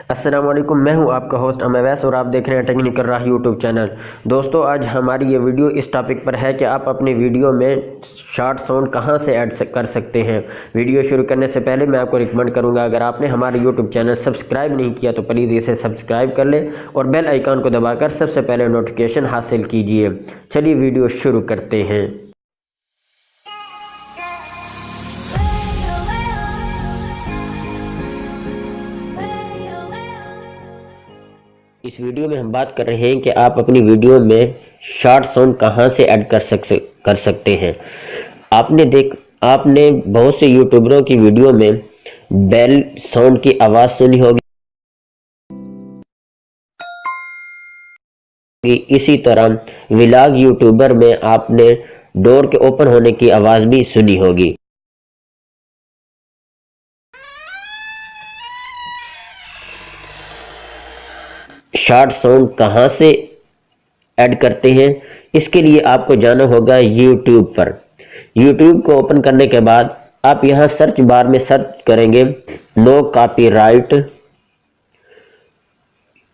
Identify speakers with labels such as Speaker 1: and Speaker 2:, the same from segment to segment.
Speaker 1: السلام علیکم، میں ہوں آپ کا ہوسٹ اویس اور آپ دیکھ رہے ہیں ٹیکنیکل راہ یوٹیوب چینل۔ دوستو، آج ہماری یہ ویڈیو اس ٹاپک پر ہے کہ آپ اپنی ویڈیو میں شارٹ ساؤنڈ کہاں سے ایڈ کر سکتے ہیں۔ ویڈیو شروع کرنے سے پہلے میں آپ کو ریکمنڈ کروں گا، اگر آپ نے ہمارے یوٹیوب چینل سبسکرائب نہیں کیا تو پلیز اسے سبسکرائب کر لیں اور بیل آئیکن کو دبا کر سب سے پہلے نوٹیفیکیشن حاصل کیجئے۔ چلیے ویڈیو شروع کرتے ہیں۔ اس ویڈیو میں ہم بات کر رہے ہیں کہ آپ اپنی ویڈیو میں شارٹ ساؤنڈ کہاں سے ایڈ کر سکتے ہیں۔ آپ نے بہت سے یوٹیوبروں کی ویڈیو میں بیل ساؤنڈ کی آواز سنی ہوگی، اسی طرح ولاگ یوٹیوبر میں آپ نے ڈور کے اوپن ہونے کی آواز بھی سنی ہوگی۔ شارٹ ساؤنڈ کہاں سے ایڈ کرتے ہیں، اس کے لیے آپ کو جانا ہوگا یوٹیوب پر۔ یوٹیوب کو اوپن کرنے کے بعد آپ یہاں سرچ بار میں سرچ کریں گے no copyright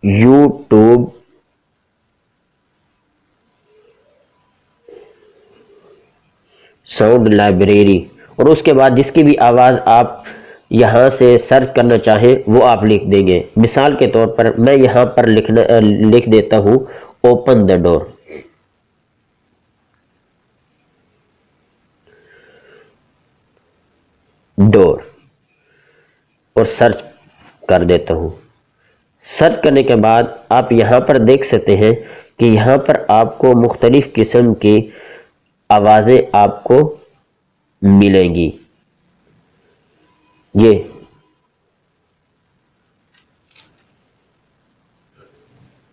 Speaker 1: YouTube sound library, اور اس کے بعد جس کی بھی آواز آپ یہاں سے سرچ کرنا چاہیں وہ آپ لکھ دیں گے۔ مثال کے طور پر میں یہاں پر لکھ دیتا ہوں اوپن دا ڈور۔ ڈور اور سرچ کر دیتا ہوں۔ سرچ کرنے کے بعد آپ یہاں پر دیکھ سکتے ہیں کہ یہاں پر آپ کو مختلف قسم کی آوازیں آپ کو ملیں گی۔ یہ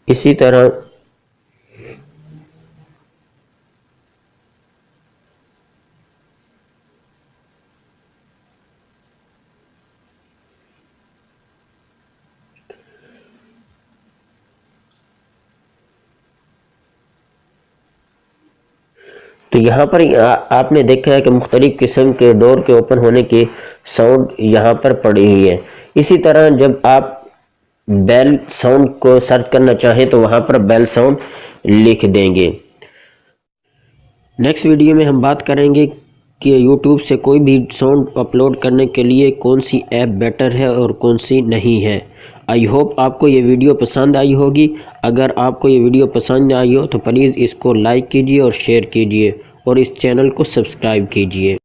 Speaker 1: اسی طرح تو یہاں پر آپ نے دیکھا ہے کہ مختلف قسم کے ڈور کے اوپن ہونے کی ساؤنڈ یہاں پر پڑی ہوئی ہے۔ اسی طرح جب آپ بیل ساؤنڈ کو سرچ کرنا چاہیں تو وہاں پر بیل ساؤنڈ لکھ دیں گے۔ نیکسٹ ویڈیو میں ہم بات کریں گے کہ یوٹیوب سے کوئی بھی ساؤنڈ اپلوڈ کرنے کے لیے کون سی ایپ بیٹر ہے اور کون سی نہیں ہے۔ آئی ہوپ آپ کو یہ ویڈیو پسند آئی ہوگی۔ اگر آپ کو یہ ویڈیو پسند آئی ہو تو پلیز اس کو لائک کیجئے اور شیئر کیجئے اور اس چینل کو سبسکرائب کیجئے۔